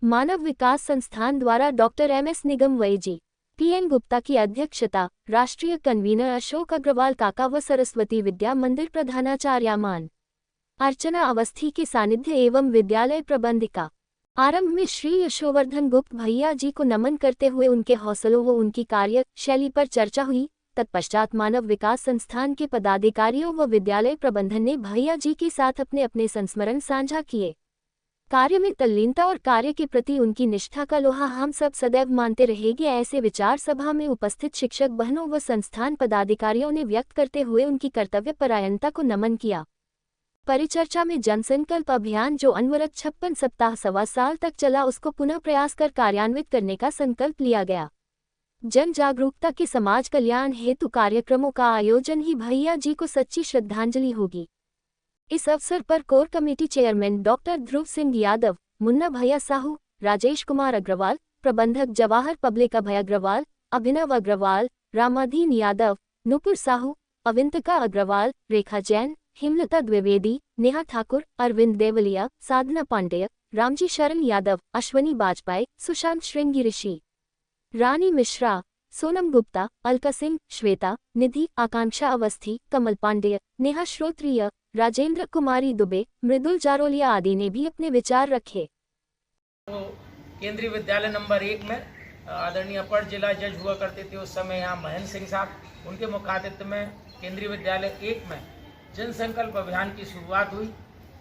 मानव विकास संस्थान द्वारा doctor MS निगम veggie, PN Gupta की अध्यक्षता, राष्ट्रीय कन्वीनर अशोक अग्रवाल काका व सरस्वती विद्या मंदिर प्रधानाचार्य मान अर्चना अवस्थी के सानिध्य एवं विद्यालय प्रबंधिका। आरंभ में श्री यशोवर्धन गुप्त भैया जी को नमन करते हुए उनके हौसलों व उनकी कार्य शैली पर चर्चा हुई। तत्पश्चात मानव विकास संस्थान के पदाधिकारियों व विद्यालय प्रबंधन ने भैया जी के साथ अपने अपने संस्मरण साझा किए। कार्य में तल्लीनता और कार्य के प्रति उनकी निष्ठा का लोहा हम सब सदैव मानते रहेंगे, ऐसे विचार सभा में उपस्थित शिक्षक बहनों व संस्थान पदाधिकारियों ने व्यक्त करते हुए उनकी कर्तव्य परायणता को नमन किया। परिचर्चा में जनसंकल्प अभियान जो अनवरत 56 सप्ताह सवा साल तक चला, उसको पुनः प्रयास कर कार्यान्वित करने का संकल्प लिया गया। जन जागरूकता के समाज कल्याण हेतु कार्यक्रमों का आयोजन ही भैया जी को सच्ची श्रद्धांजलि होगी। इस अवसर पर कोर कमेटी चेयरमैन डॉक्टर ध्रुव सिंह यादव, मुन्ना भैया साहू, राजेश कुमार अग्रवाल, प्रबंधक जवाहर पब्लिक अभय अग्रवाल, अभिनव अग्रवाल, रामाधीन यादव, नुपुर साहू, अविंतिका अग्रवाल, रेखा जैन, हिमलता द्विवेदी, नेहा ठाकुर, अरविंद देवलिया, साधना पांडेय, रामजी शरण यादव, अश्वनी बाजपेयी, सुशांत श्रृंगी ऋषि, रानी मिश्रा, सोनम गुप्ता, अलका सिंह, श्वेता, निधि, आकांक्षा अवस्थी, कमल पांडेय, नेहा श्रोत्रिय, राजेंद्र कुमारी दुबे, मृदुल जारोलिया आदि ने भी अपने विचार रखे। तो केंद्रीय विद्यालय नंबर 1 में आदरणीय अपर जिला जज हुआ करते थे उस समय यहाँ महेंद्र सिंह साहब, उनके मुखातित्व में केंद्रीय विद्यालय 1 में जन संकल्प अभियान की शुरुआत हुई।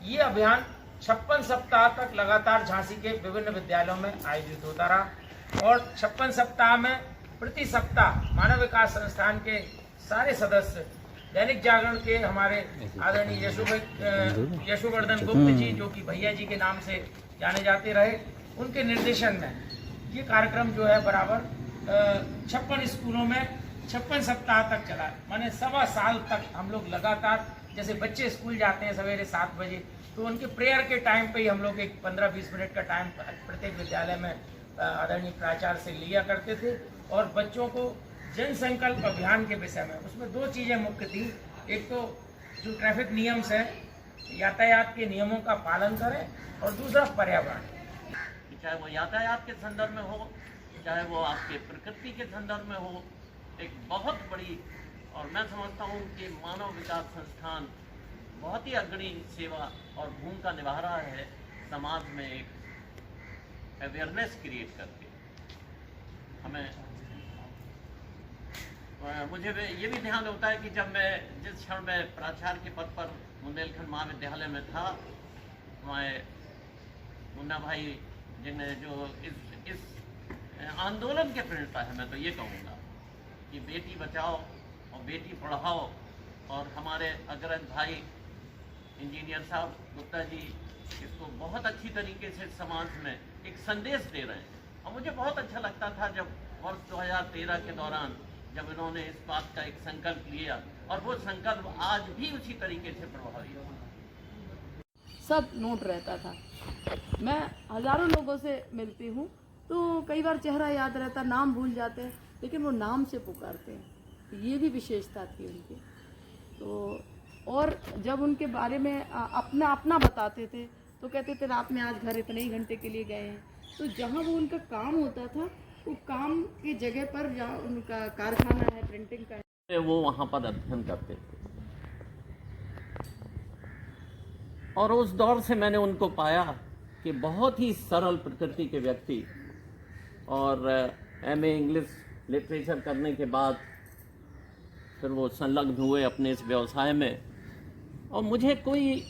ये अभियान 56 सप्ताह तक लगातार झांसी के विभिन्न विद्यालयों में आयोजित होता रहा और 56 सप्ताह में प्रति सप्ताह मानव विकास संस्थान के सारे सदस्य दैनिक जागरण के हमारे आदरणीय यशोवर्धन गुप्त जी, जो कि भैया जी के नाम से जाने जाते रहे, उनके निर्देशन में ये कार्यक्रम जो है बराबर 56 स्कूलों में 56 सप्ताह तक चला। माने सवा साल तक हम लोग लगातार, जैसे बच्चे स्कूल जाते हैं सवेरे 7 बजे, तो उनके प्रेयर के टाइम पे ही हम लोग एक 15-20 मिनट का टाइम प्रत्येक विद्यालय में आदरणीय प्राचार्य से लिया करते थे और बच्चों को जन संकल्प अभियान के विषय में, उसमें 2 चीज़ें मुख्य थी। एक तो जो ट्रैफिक नियम्स हैं, यातायात के नियमों का पालन करें और दूसरा पर्यावरण, चाहे वो यातायात के संदर्भ में हो, चाहे वो आपके प्रकृति के संदर्भ में हो। एक बहुत बड़ी, और मैं समझता हूँ कि मानव विकास संस्थान बहुत ही अग्रणी सेवा और भूमिका निभा रहा है समाज में एक अवेयरनेस क्रिएट करके। हमें मुझे ये भी ध्यान होता है कि जब मैं जिस क्षण में प्राचार्य के पद पर बुंदेलखंड महाविद्यालय में था, हमारे मुन्ना भाई जिन्हें जो इस आंदोलन के प्रेरणा है, मैं तो ये कहूँगा कि बेटी बचाओ और बेटी पढ़ाओ, और हमारे अग्रज भाई इंजीनियर साहब गुप्ता जी इसको बहुत अच्छी तरीके से समाज में एक संदेश दे रहे हैं। और मुझे बहुत अच्छा लगता था जब वर्ष 2013 के दौरान जब इन्होंने इस बात का एक संकल्प लिया, और वो संकल्प आज भी उसी तरीके से प्रभावी है। सब नोट रहता था। मैं हजारों लोगों से मिलती हूँ तो कई बार चेहरा याद रहता, नाम भूल जाते हैं, लेकिन वो नाम से पुकारते हैं। ये भी विशेषता थी उनकी। तो और जब उनके बारे में अपना बताते थे तो कहते थे रात में आज घर इतने ही घंटे के लिए गए हैं। तो जहाँ वो उनका काम होता था, वो काम की जगह पर जहाँ उनका कारखाना है प्रिंटिंग का, वो वहाँ पर अध्ययन करते थे। और उस दौर से मैंने उनको पाया कि बहुत ही सरल प्रकृति के व्यक्ति, और MA इंग्लिश लिटरेचर करने के बाद फिर वो संलग्न हुए अपने इस व्यवसाय में। और मुझे कोई